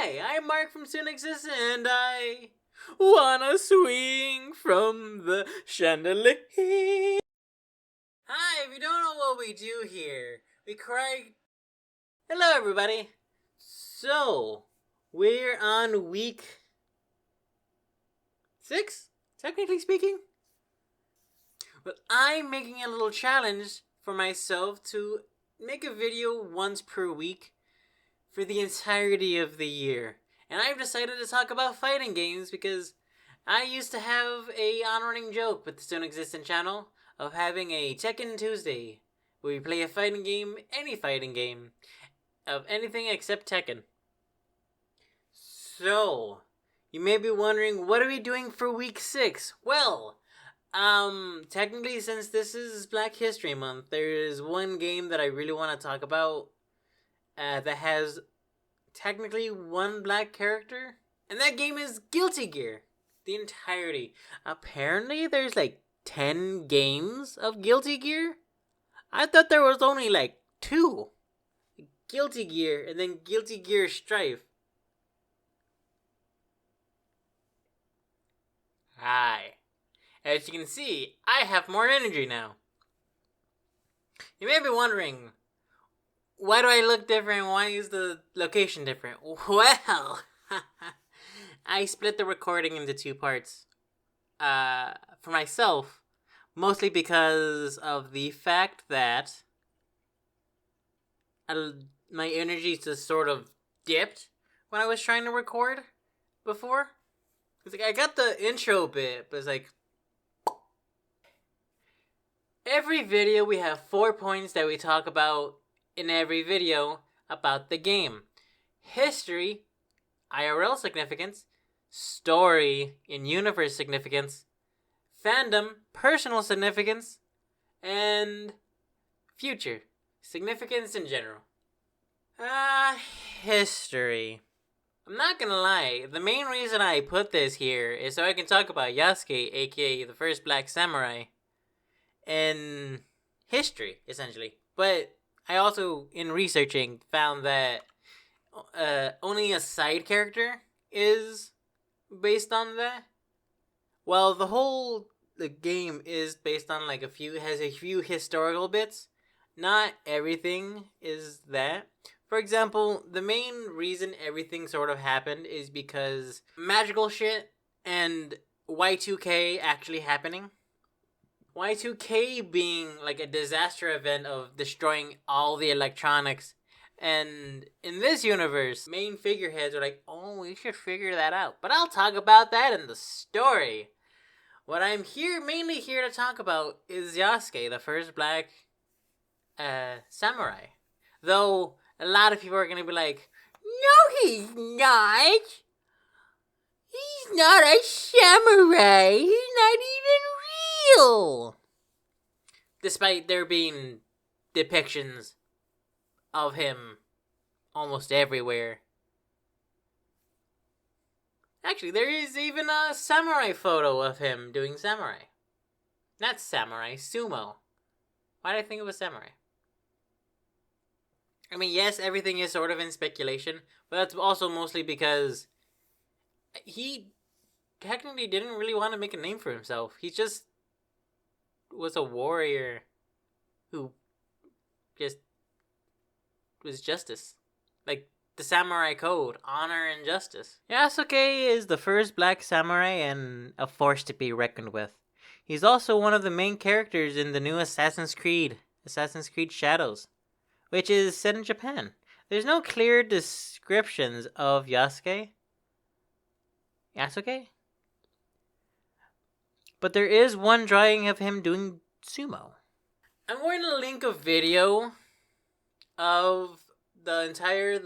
Hi, I'm Mark from SoonExistent, and I wanna swing from the chandelier. Hi, if you don't know what we do here, we cry. Hello, everybody. So, we're on week 6, technically speaking. But I'm making a little challenge for myself to make a video once per week for the entirety of the year. And I've decided to talk about fighting games because I used to have a on-running joke with the SoonExistent channel of having a Tekken Tuesday, where we play a fighting game, any fighting game, of anything except Tekken. So, you may be wondering, what are we doing for week 6? Well, technically, since this is Black History Month, there is one game that I really want to talk about that has technically one black character, and that game is Guilty Gear. The entirety. Apparently, there's like 10 games of Guilty Gear. I thought there was only like 2. Guilty Gear and then Guilty Gear Strife. Hi. As you can see, I have more energy now. You may be wondering, why do I look different? Why is the location different? Well, I split the recording into 2 parts. For myself, mostly because of the fact that my energy just sort of dipped when I was trying to record before. It's like I got the intro bit, but it's like every video we have 4 points that we talk about in every video about the game. History, IRL significance, story, in-universe significance, fandom, personal significance, and future, significance in general. History. I'm not gonna lie, the main reason I put this here is so I can talk about Yasuke, aka the first black samurai, in history, essentially. But I also, in researching, found that only a side character is based on that. Well, the game is based on like has a few historical bits. Not everything is that. For example, the main reason everything sort of happened is because magical shit and Y2K actually happening. Y2K being like a disaster event of destroying all the electronics. And in this universe, main figureheads are like, oh, we should figure that out. But I'll talk about that in the story. What I'm mainly here to talk about is Yasuke, the first black samurai. Though a lot of people are gonna be like, no, he's not. He's not a samurai. He's not even real. Despite there being depictions of him almost everywhere. Actually, there is even a samurai photo of him doing samurai. Not samurai, sumo. Why did I think it was samurai? I mean, yes, everything is sort of in speculation, but that's also mostly because he technically didn't really want to make a name for himself. He just was a warrior who just was justice. Like the samurai code, honor and justice. Yasuke is the first black samurai and a force to be reckoned with. He's also one of the main characters in the new Assassin's Creed Shadows, which is set in Japan. There's no clear descriptions of Yasuke? But there is one drawing of him doing sumo. I'm going to link a video of the entire,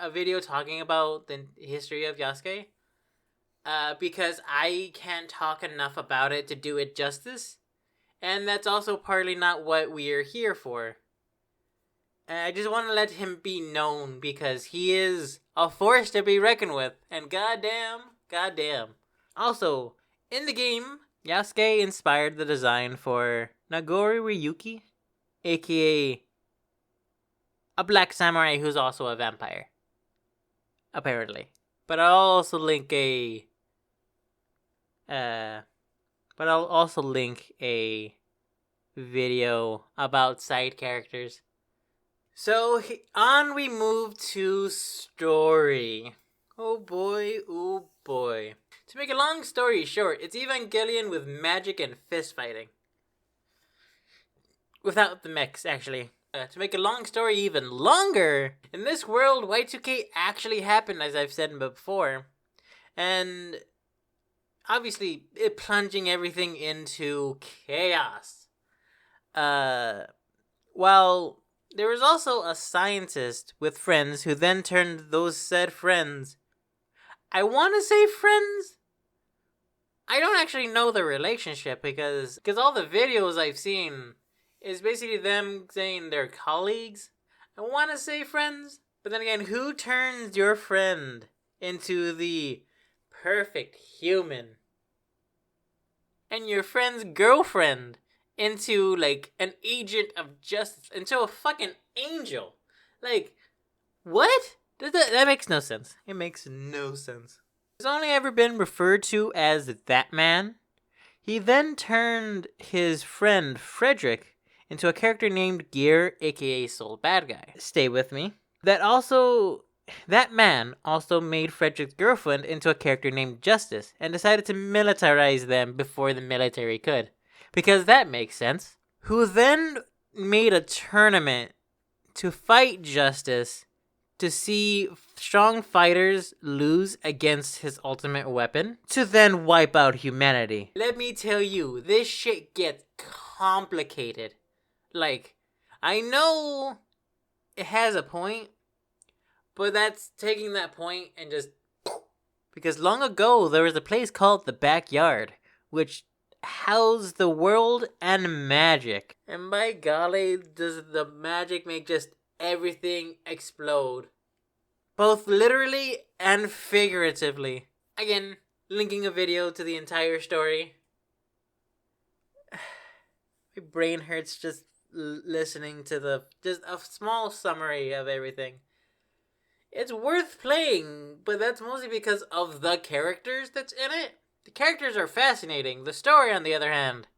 a video talking about the history of Yasuke. Because I can't talk enough about it to do it justice. And that's also partly not what we are here for. I just want to let him be known because he is a force to be reckoned with. And goddamn. Also, in the game, Yasuke inspired the design for Nagori Ryuki, aka a black samurai who's also a vampire. apparently. But I'll also link a video about side characters. So on we move to story. Oh boy, oh boy. To make a long story short, it's Evangelion with magic and fist fighting. Without the mechs, actually. To make a long story even longer, in this world, Y2K actually happened, as I've said before. And obviously, it plunging everything into chaos. While there was also a scientist with friends who then turned those said friends. I want to say friends? I don't actually know the relationship because all the videos I've seen is basically them saying they're colleagues. I want to say friends, but then again, who turns your friend into the perfect human? And your friend's girlfriend into, like, an agent of justice, into a fucking angel. Like, what? That makes no sense. It makes no sense. He's only ever been referred to as that man. He then turned his friend Frederick into a character named Gear, aka Soul Bad Guy. Stay with me. That man also made Frederick's girlfriend into a character named Justice and decided to militarize them before the military could. Because that makes sense. Who then made a tournament to fight Justice to see strong fighters lose against his ultimate weapon to then wipe out humanity. Let me tell you, this shit gets complicated. Like, I know it has a point, but that's taking that point and just... Because long ago, there was a place called the Backyard, which housed the world and magic. And by golly, does the magic make just everything explode. Both literally and figuratively. Again, linking a video to the entire story. My brain hurts just listening to just a small summary of everything. It's worth playing, but that's mostly because of the characters that's in it. The characters are fascinating. The story, on the other hand,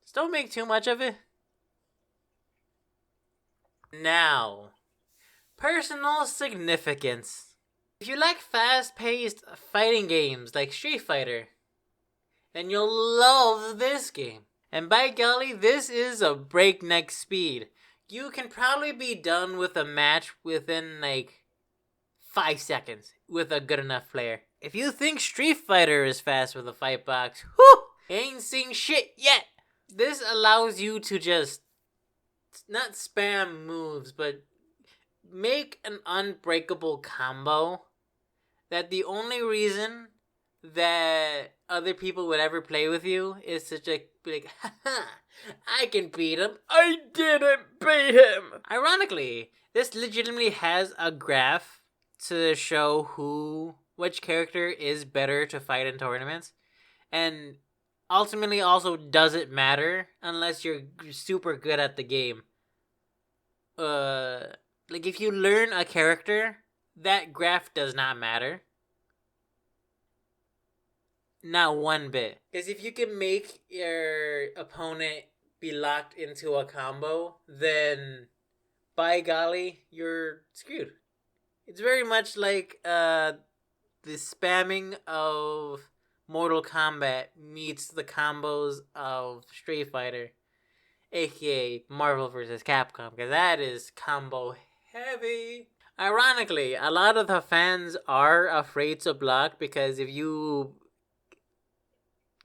just don't make too much of it. Now, personal significance. If you like fast-paced fighting games like Street Fighter, then you'll love this game. And by golly, this is a breakneck speed. You can probably be done with a match within like 5 seconds with a good enough player. If you think Street Fighter is fast with a fight box, whew, ain't seen shit yet. This allows you to just not spam moves, but make an unbreakable combo that the only reason that other people would ever play with you is to just be like, haha, I can beat him. I didn't beat him. Ironically, this legitimately has a graph to show which character is better to fight in tournaments. And ultimately also doesn't matter unless you're super good at the game. Like if you learn a character, that graph does not matter. Not one bit. Because if you can make your opponent be locked into a combo, then by golly, you're screwed. It's very much like the spamming of Mortal Kombat meets the combos of Street Fighter, aka Marvel vs. Capcom, because that is combo heavy. Ironically, a lot of the fans are afraid to block because if you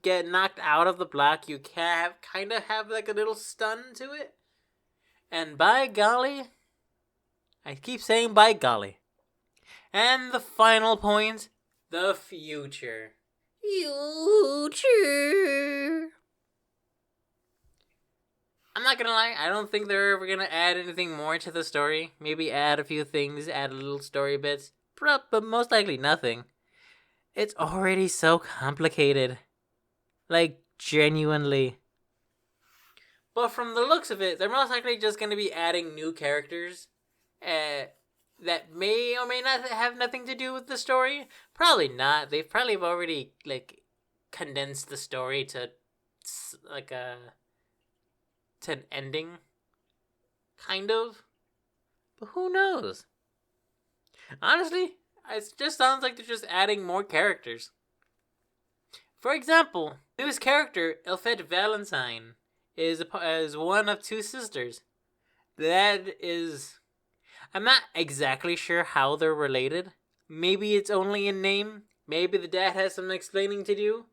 get knocked out of the block, you kind of have like a little stun to it. And by golly, I keep saying by golly. And the final point, the future. I'm not gonna lie, I don't think they're ever gonna add anything more to the story. Maybe add a few things, add a little story bits, but most likely nothing. It's already so complicated. Like, genuinely. But from the looks of it, they're most likely just gonna be adding new characters that may or may not have nothing to do with the story. Probably not. They've probably already like condensed the story to like to an ending, kind of. But who knows? Honestly, it just sounds like they're just adding more characters. For example, newest character, Elfette Valentine, is one of two sisters. That is... I'm not exactly sure how they're related. Maybe it's only in name. Maybe the dad has some explaining to do.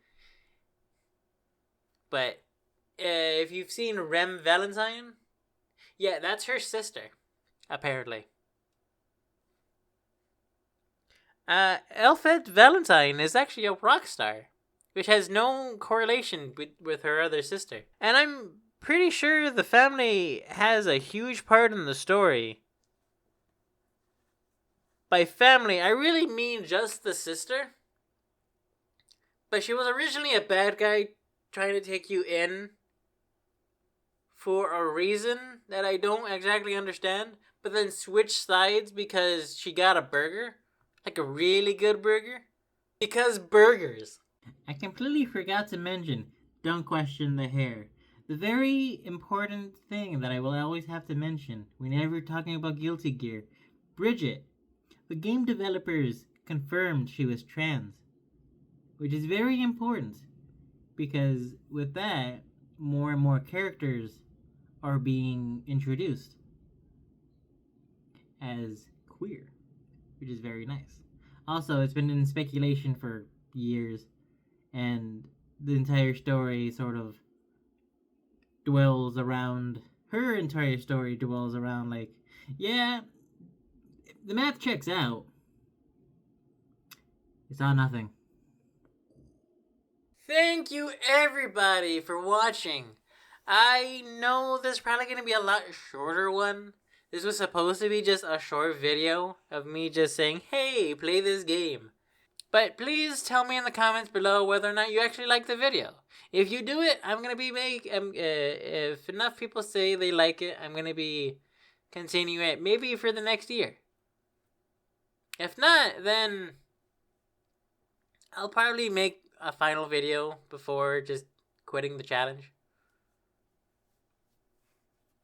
But if you've seen Rem Valentine, yeah, that's her sister, apparently. Elfette Valentine is actually a rock star, which has no correlation with her other sister. And I'm pretty sure the family has a huge part in the story. By family, I really mean just the sister. But she was originally a bad guy trying to take you in for a reason that I don't exactly understand, but then switched sides because she got a burger. Like a really good burger. Because burgers. I completely forgot to mention, don't question the hair. The very important thing that I will always have to mention whenever talking about Guilty Gear. Bridget. The game developers confirmed she was trans. Which is very important. Because with that, more and more characters are being introduced as queer. Which is very nice. Also, it's been in speculation for years. And the entire story sort of dwells around... Her entire story dwells around like... Yeah, the math checks out. It's all nothing. Thank you everybody for watching. I know this is probably going to be a lot shorter one. This was supposed to be just a short video of me just saying, hey, play this game. But please tell me in the comments below whether or not you actually like the video. If you do it, I'm going to be if enough people say they like it, I'm going to be continuing it maybe for the next year. If not, then I'll probably make a final video before just quitting the challenge.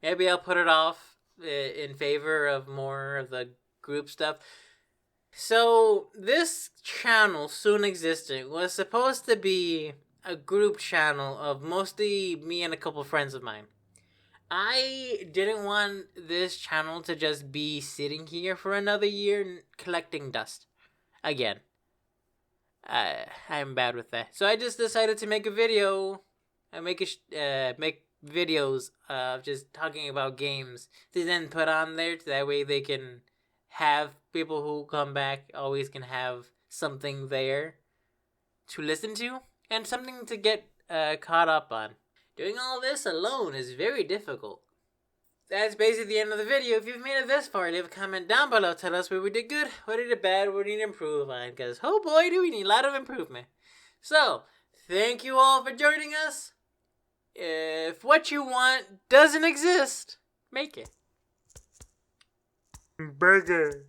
Maybe I'll put it off in favor of more of the group stuff. So, this channel, SoonExistent, was supposed to be a group channel of mostly me and a couple friends of mine. I didn't want this channel to just be sitting here for another year collecting dust. Again. I'm bad with that. So I just decided to make a video. Make videos of just talking about games to then put on there. That way they can have people who come back always can have something there to listen to and something to get caught up on. Doing all this alone is very difficult. That's basically the end of the video. If you've made it this far, leave a comment down below. Tell us where we did good, what we did bad, what we need to improve on. Because, oh boy, do we need a lot of improvement. So, thank you all for joining us. If what you want doesn't exist, make it. Burger.